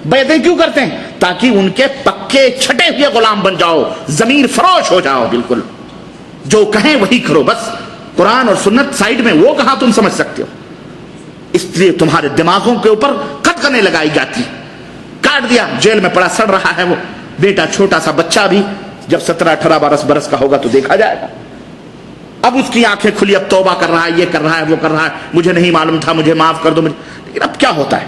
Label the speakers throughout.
Speaker 1: بیعتیں کیوں کرتے ہیں؟ تاکہ ان کے پکے چھٹے ہوئے غلام بن جاؤ، ضمیر فروش ہو جاؤ، بالکل جو کہیں وہی کرو، بس قرآن اور سنت سائیڈ میں، وہ کہاں تم سمجھ سکتے ہو؟ اس لیے تمہارے دماغوں کے اوپر قطغنیں لگائی جاتی، کاٹ دیا، جیل میں پڑا سڑ رہا ہے وہ بیٹا، چھوٹا سا بچہ بھی جب 17-18 برس کا ہوگا تو دیکھا جائے گا، اب اس کی آنکھیں کھلی، اب توبہ کر رہا ہے، یہ کر رہا ہے، وہ کر رہا ہے، مجھے نہیں معلوم تھا، مجھے معاف کر دو، لیکن اب کیا ہوتا ہے؟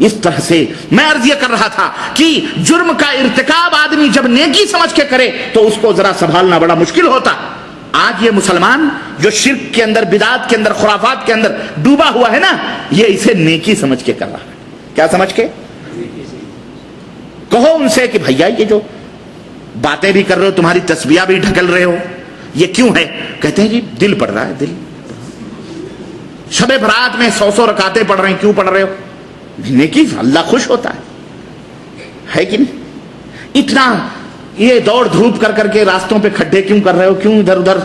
Speaker 1: اس طرح سے میں عرض یہ کر رہا تھا کہ جرم کا ارتکاب آدمی جب نیکی سمجھ کے کرے تو اس کو ذرا سنبھالنا بڑا مشکل ہوتا۔ آج یہ مسلمان جو شرک کے اندر، بدعات کے اندر، خرافات کے اندر ڈوبا ہوا ہے نا، یہ اسے نیکی سمجھ کے کر رہا ہے۔ کیا سمجھ کے؟ کہو ان سے کہ بھیا یہ جو باتیں بھی کر رہے ہو، تمہاری تسبیح بھی ڈھکل رہے ہو، یہ کیوں ہے؟ کہتے ہیں جی دل پڑ رہا ہے، دل، شب برات میں 100 رکعتیں پڑھ رہے ہیں، کیوں پڑھ رہے ہو؟ نیکی، اللہ خوش ہوتا ہے کہ نہیں؟ اتنا یہ دوڑ دھوپ کر کر کے راستوں پہ کھڈے کیوں کر رہے ہو؟ کیوں ادھر ادھر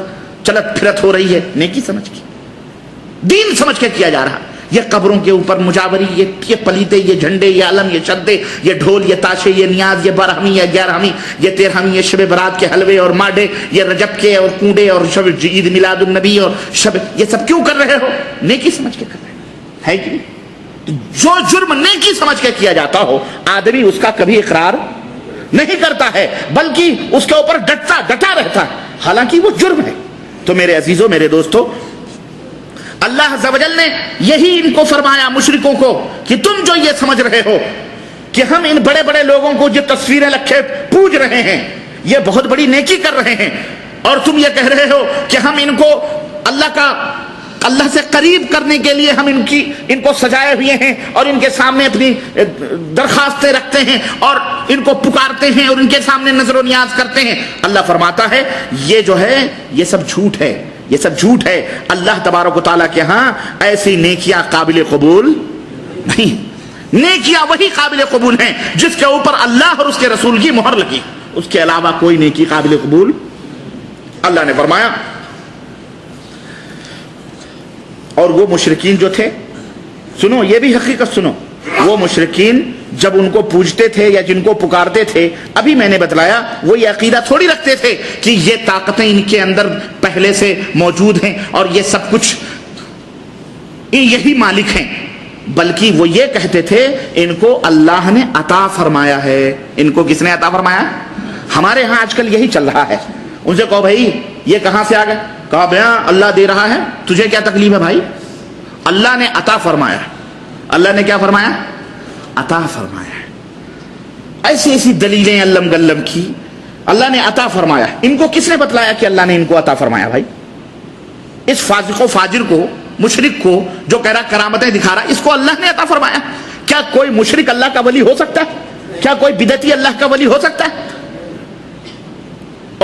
Speaker 1: چلت پھرت ہو رہی ہے؟ نیکی سمجھ کے، دین سمجھ کے کیا جا رہا۔ یہ قبروں کے اوپر مجاوری، یہ پلیتے، یہ جھنڈے، یہ علم، یہ شدے، یہ ڈھول، یہ تاشے، یہ نیاز، یہ برہمی، یہ گیارہمی، یہ تیرہمی، یہ شب برات کے حلوے اور ماڈے، یہ رجب کے اور کنڈے اور شب عید میلاد النبی اور شب، یہ سب کیوں کر رہے ہو؟ نیکی سمجھ کے کر رہے ہیں کہ نہیں؟ جو جرم نیکی سمجھ کے کیا جاتا ہو، آدمی اس کا کبھی اقرار نہیں کرتا ہے، بلکہ اس کے اوپر ڈٹا رہتا ہے، حالانکہ وہ جرم ہے۔ تو میرے عزیزوں، میرے دوستوں، اللہ عز و جل نے یہی ان کو فرمایا، مشرکوں کو، کہ تم جو یہ سمجھ رہے ہو کہ ہم ان بڑے بڑے لوگوں کو جو تصویریں رکھے پوج رہے ہیں، یہ بہت بڑی نیکی کر رہے ہیں، اور تم یہ کہہ رہے ہو کہ ہم ان کو اللہ سے قریب کرنے کے لیے ہم ان کو سجائے ہوئے ہیں اور ان کے سامنے اپنی درخواستیں رکھتے ہیں اور ان کو پکارتے ہیں اور ان کے سامنے نظر و نیاز کرتے ہیں۔ اللہ فرماتا ہے یہ جو ہے یہ سب جھوٹ ہے، یہ سب جھوٹ ہے۔ اللہ تبارک و تعالیٰ کے ہاں ایسی نیکیاں قابل قبول نہیں۔ نیکیاں وہی قابل قبول ہیں جس کے اوپر اللہ اور اس کے رسول کی مہر لگی، اس کے علاوہ کوئی نیکی قابل قبول۔ اللہ نے فرمایا، اور وہ مشرکین جو تھے، سنو یہ بھی حقیقت سنو، وہ مشرکین جب ان کو پوجتے تھے یا جن کو پکارتے تھے، ابھی میں نے بتلایا، وہ یہ عقیدہ تھوڑی رکھتے تھے کہ یہ طاقتیں ان کے اندر پہلے سے موجود ہیں اور یہ سب کچھ یہی مالک ہیں، بلکہ وہ یہ کہتے تھے ان کو اللہ نے عطا فرمایا ہے۔ ان کو کس نے عطا فرمایا؟ ہمارے ہاں آج کل یہی چل رہا ہے۔ ان سے کہو بھائی یہ کہاں سے آ گئے؟ کہا بھیا اللہ دے رہا ہے، تجھے کیا تکلیف ہے بھائی؟ اللہ نے عطا فرمایا۔ اللہ نے کیا فرمایا؟ عطا فرمایا۔ ایسی ایسی دلیلیں علم گلم کی، اللہ نے عطا فرمایا۔ ان کو کس نے بتلایا کہ اللہ نے ان کو عطا فرمایا بھائی؟ اس فاسق و فاجر کو، مشرک کو جو کہہ رہا کرامتیں دکھا رہا، اس کو اللہ نے عطا فرمایا۔ کیا کوئی مشرک اللہ کا ولی ہو سکتا ہے؟ کیا کوئی بدعتی اللہ کا ولی ہو سکتا ہے؟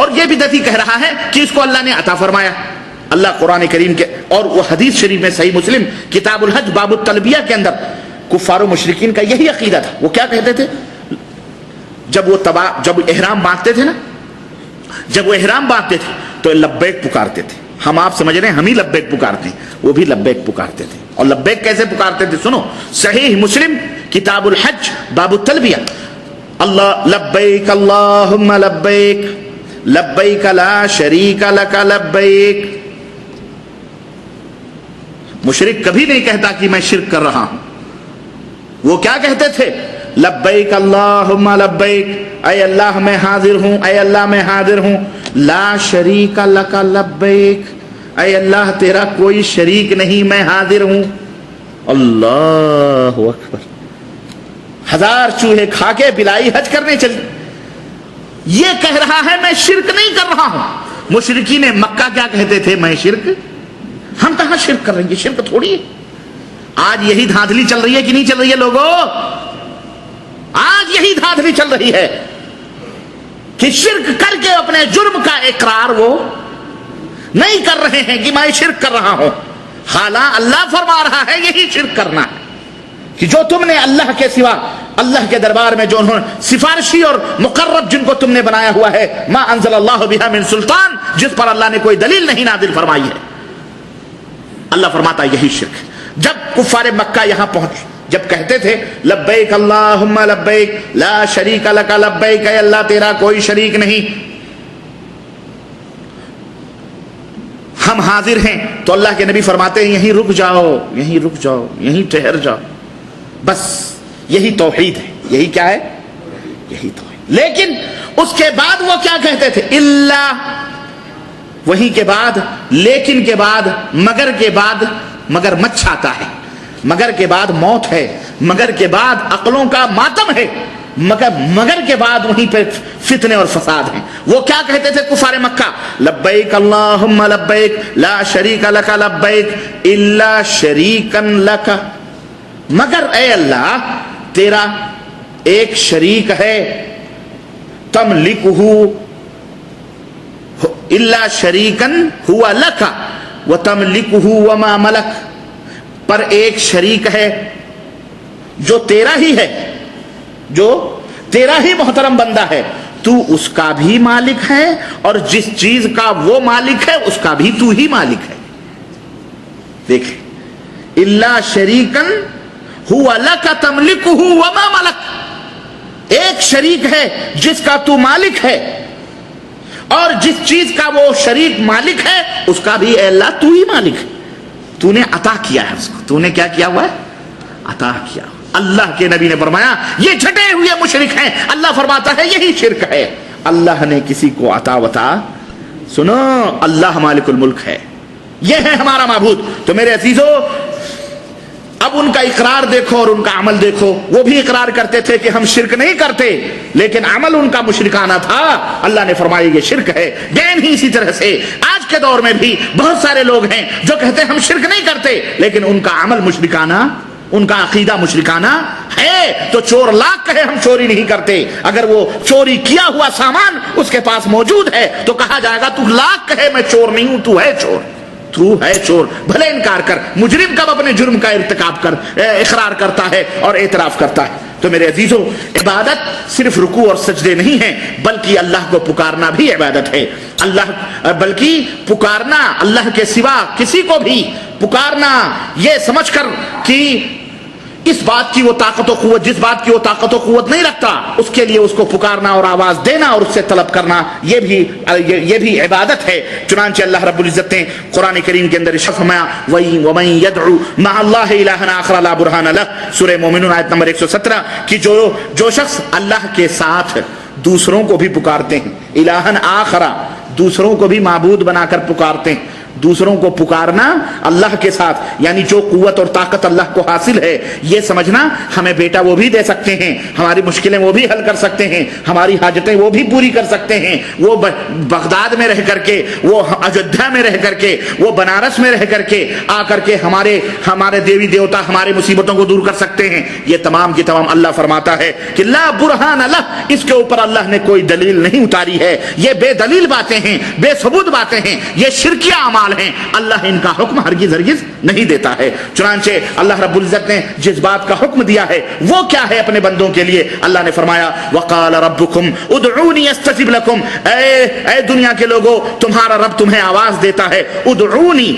Speaker 1: اور یہ بدعتی کہہ رہا ہے کہ اس کو اللہ نے عطا فرمایا۔ اللہ قرآن کریم کے اور وہ حدیث شریف میں صحیح مسلم کتاب الحج باب التلبیہ کے اندر کفار و مشرکین کا یہی عقیدہ تھا۔ وہ کیا کہتے تھے؟ جب احرام باندھتے تھے نا، جب وہ احرام باندھتے تھے تو لبیک پکارتے تھے۔ ہم آپ سمجھ رہے ہیں ہم ہی لبیک پکارتے ہیں، وہ بھی لبیک پکارتے تھے۔ اور لبیک کیسے پکارتے تھے؟ سنو، صحیح مسلم کتاب الحج باب التلبیہ، اللہ لبیک اللہم لبیک لبیک لا شریک لک لبیک۔ مشرک کبھی نہیں کہتا کہ میں شرک کر رہا ہوں، وہ کیا کہتے تھے؟ لبیک اللہم لبیک، اے اللہ میں حاضر ہوں، اے اللہ میں حاضر ہوں، لا شریک لک لبیک، اے اللہ تیرا کوئی شریک نہیں، میں حاضر ہوں۔ اللہ اکبر۔ 1000 چوہے کھا کے بلائی حج کرنے چلی، یہ کہہ رہا ہے میں شرک نہیں کر رہا ہوں۔ مشرکین مکہ کیا کہتے تھے؟ میں شرک، ہم کہاں شرک کر رہے ہیں، شرک تھوڑی ہے۔ آج یہی دھاندلی چل رہی ہے کہ نہیں چل رہی ہے لوگوں؟ آج یہی دھاندلی چل رہی ہے کہ شرک کر کے اپنے جرم کا اقرار وہ نہیں کر رہے ہیں کہ میں شرک کر رہا ہوں، حالانکہ اللہ فرما رہا ہے یہی شرک کرنا ہے کہ جو تم نے اللہ کے سوا، اللہ کے دربار میں جو انہوں نے سفارشی اور مقرب جن کو تم نے بنایا ہوا ہے، ما انزل اللہ بہا من سلطان، جس پر اللہ نے کوئی دلیل نہیں نازل فرمائی ہے، اللہ فرماتا ہے یہی شرک۔ جب کفار مکہ یہاں پہنچ، جب کہتے تھے لبیک اللہم لبیک لا شریک لک لبیک، اے اللہ تیرا کوئی شریک نہیں، ہم حاضر ہیں، تو اللہ کے نبی فرماتے ہیں یہیں رک جاؤ، یہیں رک جاؤ، یہیں ٹھہر جاؤ، بس یہی توحید ہے۔ یہی کیا ہے؟ یہی توحید۔ لیکن اس کے بعد وہ کیا کہتے تھے؟ اللہ، وہیں کے بعد، لیکن کے بعد، مگر کے بعد، مگر مچ آتا ہے، مگر کے بعد موت ہے، مگر کے بعد عقلوں کا ماتم ہے، مگر کے بعد وہیں پہ فتنے اور فساد ہیں۔ وہ کیا کہتے تھے کفار مکہ؟ لبیک اللہم لبیک لا شریک لک لبیک الا شریکا لک، مگر اے اللہ تیرا ایک شریک ہے، تملکہ الا شریکا ہوا لک وتملکہ وما ملک، پر ایک شریک ہے جو تیرا ہی ہے، جو تیرا ہی محترم بندہ ہے، تو اس کا بھی مالک ہے، اور جس چیز کا وہ مالک ہے اس کا بھی تو ہی مالک ہے۔ دیکھیں، الا شریکا ہوا لک تملکہ وما ملک، ایک شریک ہے جس کا تو مالک ہے، اور جس چیز کا وہ شریک مالک ہے اس کا بھی اے اللہ تو ہی مالک ہے، تو نے عطا کیا ہے اس کو، تو نے کیا کیا ہوا ہے؟ عطا کیا۔ اللہ کے نبی نے فرمایا یہ جھٹے ہوئے مشرک ہیں، اللہ فرماتا ہے یہی شرک ہے۔ اللہ نے کسی کو عطا وطا، سنو، اللہ مالک الملک ہے، یہ ہے ہمارا معبود۔ تو میرے عزیزو، اب ان کا اقرار دیکھو اور ان کا عمل دیکھو۔ وہ بھی اقرار کرتے تھے کہ ہم شرک نہیں کرتے، لیکن عمل ان کا مشرکانہ تھا۔ اللہ نے فرمایا یہ شرک ہے۔ دین ہی اسی طرح سے آج کے دور میں بھی بہت سارے لوگ ہیں جو کہتے ہیں ہم شرک نہیں کرتے، لیکن ان کا عمل مشرکانہ، ان کا عقیدہ مشرکانہ ہے۔ تو چور لاکھ کہے ہم چوری نہیں کرتے، اگر وہ چوری کیا ہوا سامان اس کے پاس موجود ہے تو کہا جائے گا تو لاکھ کہے میں چور نہیں ہوں، تو ہے چور، تو ہے چور۔ بھلے انکار کر، مجرم کب اپنے جرم کا ارتکاب کر اقرار کرتا ہے اور اعتراف کرتا ہے۔ تو میرے عزیزو، عبادت صرف رکوع اور سجدے نہیں ہیں، بلکہ اللہ کو پکارنا بھی عبادت ہے۔ بلکہ پکارنا، اللہ کے سوا کسی کو بھی پکارنا، یہ سمجھ کر کہ اس بات کی وہ طاقت و قوت، جس بات کی وہ طاقت و قوت نہیں رکھتا، اس کے لیے اس کو پکارنا اور آواز دینا اور اس سے طلب کرنا، یہ بھی عبادت ہے۔ چنانچہ اللہ رب العزت نے قرآن کریم کے اندر ارشاد فرمایا وَمَن يَدْعُ مَعَ اللَّهِ إِلَٰهًا آخَرَ لَا بُرْهَانَ لَهُ، سورہ مومنون آیت نمبر 117، کہ جو شخص اللہ کے ساتھ دوسروں کو بھی پکارتے ہیں، الہًا آخر، دوسروں کو بھی معبود بنا کر پکارتے ہیں۔ دوسروں کو پکارنا اللہ کے ساتھ، یعنی جو قوت اور طاقت اللہ کو حاصل ہے، یہ سمجھنا ہمیں بیٹا وہ بھی دے سکتے ہیں، ہماری مشکلیں وہ بھی حل کر سکتے ہیں، ہماری حاجتیں وہ بھی پوری کر سکتے ہیں۔ وہ بغداد میں رہ کر کے، وہ اجودھیا میں رہ کر کے، وہ بنارس میں رہ کر کے آ کر کے ہمارے دیوی دیوتا ہمارے مصیبتوں کو دور کر سکتے ہیں۔ یہ تمام کی تمام اللہ فرماتا ہے کہ لا برہان لہ، اس کے اوپر اللہ نے کوئی دلیل نہیں اتاری ہے، یہ بے دلیل باتیں ہیں، بے ثبوت باتیں ہیں، یہ شرکیہ اعمال ہیں، اللہ ان کا حکم ہرگز نہیں دیتا ہے۔ چنانچہ اللہ رب العزت نے جس بات کا حکم دیا ہے وہ کیا ہے اپنے بندوں کے لیے؟ اللہ نے فرمایا وقال ربکم ادعونی استجب لکم، اے دنیا کے لوگوں، تمہارا رب تمہیں آواز دیتا ہے، ادعونی،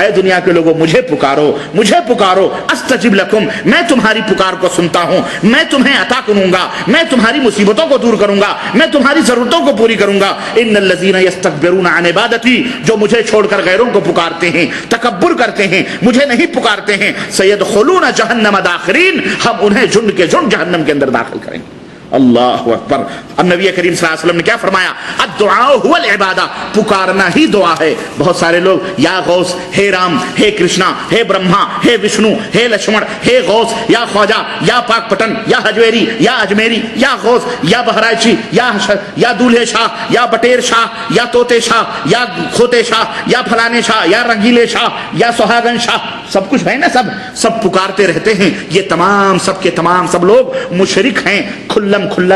Speaker 1: اے دنیا کے لوگوں مجھے پکارو، استجب لکم، میں تمہاری پکار کو سنتا ہوں، میں تمہیں عطا کروں گا، میں تمہاری مصیبتوں کو دور کروں گا، میں تمہاری ضرورتوں کو پوری کروں گا۔ ان الذین یستکبرون عن عبادتی، جو مجھے چھوڑ کر غیروں کو پکارتے ہیں، تکبر کرتے ہیں، مجھے نہیں پکارتے ہیں، سیدخلون جہنم داخرین، ہم انہیں جھنڈ کے جھنڈ جہنم کے اندر داخل کریں گے۔ اللہ اکبر۔ نبی کریم صلی اللہ علیہ وسلم نے کیا فرمایا؟ الدعاء هو العبادہ، پکارنا ہی دعا ہے۔ بہت سارے لوگ یا غوث، ہے رام، ہے کرشنا، ہے برہما، ہے وشنو، ہے لکشمن، ہے غوث، یا خواجہ، یا پاک پٹن، یا حجویری، یا اجمیری، یا غوث، یا بہرائچی، یا دولہے شاہ، یا بٹیر شاہ، یا توتے شاہ، یا کھوتے شاہ، یا پھلانے شاہ، یا رنگیلے شاہ، یا سہاگن شاہ، سب کچھ ہے نا، سب پکارتے رہتے ہیں۔ یہ تمام سب کے تمام سب لوگ مشرک ہیں، کھلا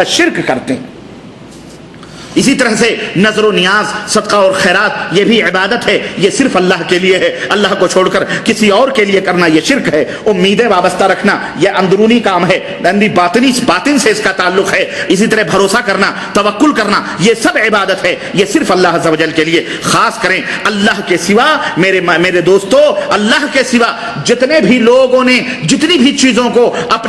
Speaker 1: شرک کرتے ہیں۔ اسی طرح سے نظر و نیاز، صدقہ اور خیرات یہ بھی عبادت ہے، یہ صرف اللہ کے لیے ہے، اللہ کو چھوڑ کر کسی اور کے لیے کرنا یہ شرک ہے۔ امیدیں وابستہ رکھنا یہ اندرونی کام ہے، باطن سے اس کا تعلق ہے۔ اسی طرح بھروسہ کرنا، توکل کرنا یہ سب عبادت ہے، یہ صرف اللہ عز و جل کے لیے۔ خاص کریں اللہ کے سوا میرے دوستو، اللہ کے سوا جتنے بھی لوگوں نے جتنی بھی چیزوں کو اپنا